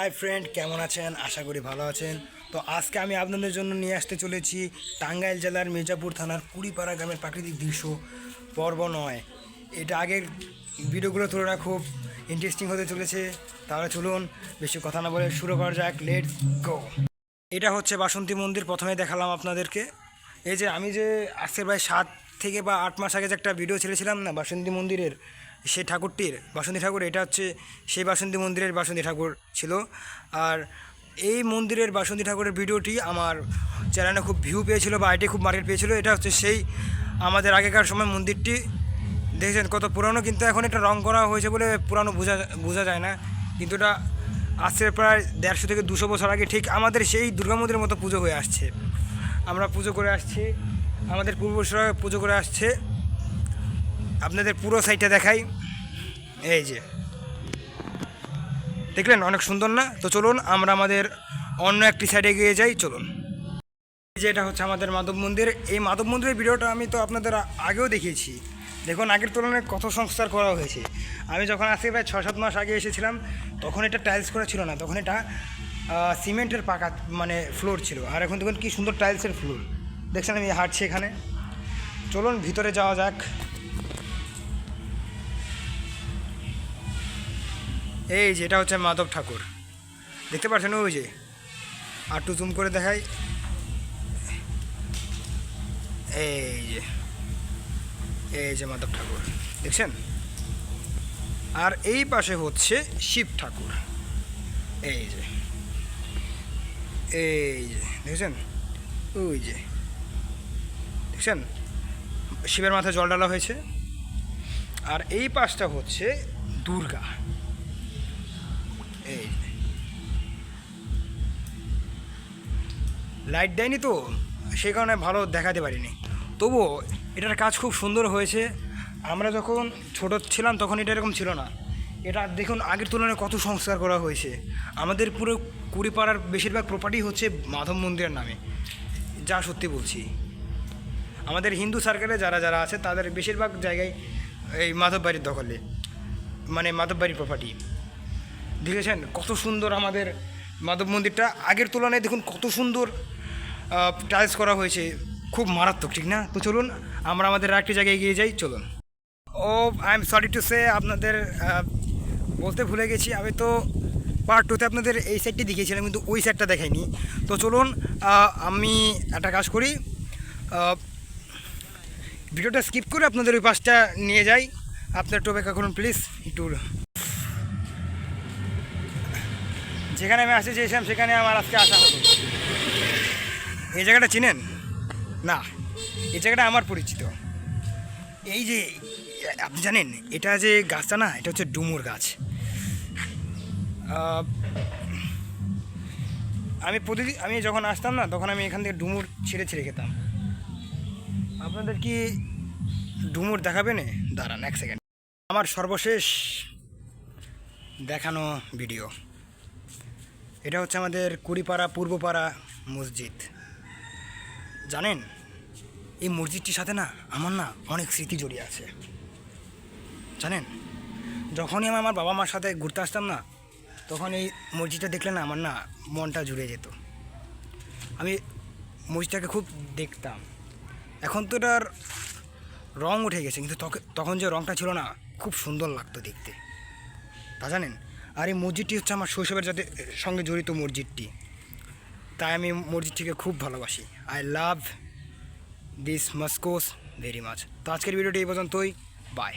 Hi friend, কেমন আছেন? আশা করি ভালো আছেন। তো আজকে আমি আপনাদের জন্য নিয়ে আসতে চলেছি টাঙ্গাইল জেলার মির্জাপুর থানার কুড়িপাড়া গ্রামের প্রাকৃতিক দৃশ্য পর্ব নয়। এটা আগের ভিডিওগুলোর তুলনায় খুব ইন্টারেস্টিং হতে চলেছে। তাহলে চলুন বেশি কথা না বলে শুরু করা যাক। Let's go. এটা হচ্ছে বাসন্তী মন্দির। প্রথমে দেখালাম আপনাদেরকে। এই যে আমি যে আজকের প্রায় 7 থেকে বা 8 মাস আগে যে একটা ভিডিও ছেড়েছিলাম না বাসন্তী মন্দিরের, সেই ঠাকুরটির, বাসন্তী ঠাকুর, এটা হচ্ছে সেই বাসন্তী মন্দিরের বাসন্তী ঠাকুর ছিল। আর এই মন্দিরের বাসন্তী ঠাকুরের ভিডিওটি আমার চ্যানেলে খুব ভিউ পেয়েছিল বা আইটি খুব মার্কেট পেয়েছিল। এটা হচ্ছে সেই আমাদের আগেকার সময় মন্দিরটি। দেখেছেন কত পুরানো, কিন্তু এখন এটা রং করা হয়েছে বলে পুরানো বোঝা যায় না। কিন্তু এটা আসছে প্রায় 150 থেকে 200 বছর আগে ঠিক আমাদের সেই দুর্গা মন্দিরের মতো পুজো হয়ে আসছে। আমরা পুজো করে আসছি, আমাদের পূর্বপুরুষরা পুজো করে আসছে। আপনাদের পুরো সাইডটা দেখাই। এই যে দেখলেন, অনেক সুন্দর না? তো চলুন আমরা আমাদের অন্য একটি সাইডে গিয়ে যাই। চলুন। এই যে এটা হচ্ছে আমাদের মাধব মন্দির। এই মাধব মন্দিরের ভিডিওটা আমি তো আপনাদের আগেও দেখিয়েছি। দেখুন আগের তুলনায় কত সংস্কার করা হয়েছে। আমি যখন আজকে প্রায় 6-7 মাস আগে এসেছিলাম তখন এটা টাইলস করা ছিল না, তখন এটা সিমেন্টের পাকা মানে ফ্লোর ছিল। আর এখন দেখুন কী সুন্দর টাইলসের ফ্লোর। দেখছেন আমি হাঁটছি এখানে। চলুন ভিতরে যাওয়া যাক। এই যে এটা হচ্ছে মাধব ঠাকুর, দেখতে পাচ্ছেন? ওই যে আর একটু জুম করে দেখাই। এই যে এই যে মাধব ঠাকুর দেখছেন। আর এই পাশে হচ্ছে শিব ঠাকুর। এই যে দেখছেন, ওই যে দেখছেন শিবের মাথায় জল ঢালা হয়েছে। আর এই পাশটা হচ্ছে দুর্গা। এই লাইট দেয়নি তো সেই কারণে ভালো দেখাতে পারিনি, তবুও এটার কাজ খুব সুন্দর হয়েছে। আমরা যখন ছোট ছিলাম তখন এটা এরকম ছিল না। এটা দেখুন আগের তুলনায় কত সংস্কার করা হয়েছে। আমাদের পুরো কুড়িপাড়ার বেশিরভাগ প্রপার্টি হচ্ছে মাধব মন্দিরের নামে, যা সত্যি বলছি। আমাদের হিন্দু সার্কেলে যারা যারা আছে তাদের বেশিরভাগ জায়গায় এই মাধব বাড়ির দখলে, মানে মাধব বাড়ির প্রপার্টি। দেখেছেন কত সুন্দর আমাদের মাধব মন্দিরটা। আগের তুলনায় দেখুন কত সুন্দর টাইলস করা হয়েছে, খুব মারাত্মক, ঠিক না? তো চলুন আমরা আমাদের আরেকটি জায়গায় এগিয়ে যাই। চলুন। ও I am sorry to say, আপনাদের বলতে ভুলে গেছি। আমি তো পার্ট 2তে আপনাদের এই সাইডটি দেখিয়েছিলাম, কিন্তু ওই সাইডটা দেখাইনি। তো চলুন আমি একটা কাজ করি, ভিডিওটা স্কিপ করে আপনাদের ওই পাশটা নিয়ে যাই। আপনার একটু অপেক্ষা করুন প্লিজ। একটু যেখানে আমি আসতে চেয়েছিলাম সেখানে আমার আজকে আসা হলো। এই জায়গাটা চিনেন না? এই জায়গাটা আমার পরিচিত। এই যে আপনি জানেন এটা যে গাছটা না, এটা হচ্ছে ডুমুর গাছ। আমি যখন আসতাম না তখন আমি এখান থেকে ডুমুর ছিঁড়ে ছিঁড়ে খেতাম। আপনাদের কি ডুমুর দেখাবে না? দাঁড়ান 1 সেকেন্ড। আমার সর্বশেষ দেখানো ভিডিও। এটা হচ্ছে আমাদের কুড়িপাড়া পূর্বপাড়া মসজিদ। জানেন এই মসজিদটির সাথে না আমার না অনেক স্মৃতি জড়িয়ে আছে। জানেন যখনই আমি আমার বাবা মার সাথে ঘুরতে আসতাম না, তখন এই মসজিদটা দেখলে না আমার না মনটা জুড়ে যেত। আমি মসজিদটাকে খুব দেখতাম। এখন তো এটার রং উঠে গেছে, কিন্তু তখন যে রংটা ছিল না খুব সুন্দর লাগতো দেখতে, তা জানেন। আর এই মসজিদটি হচ্ছে আমার শৈশবের সঙ্গে জড়িত মসজিদটি, তাই আমি মসজিদটিকে খুব ভালোবাসি। I love this mosques very much. তো আজকের ভিডিওটি এই পর্যন্তই। বাই।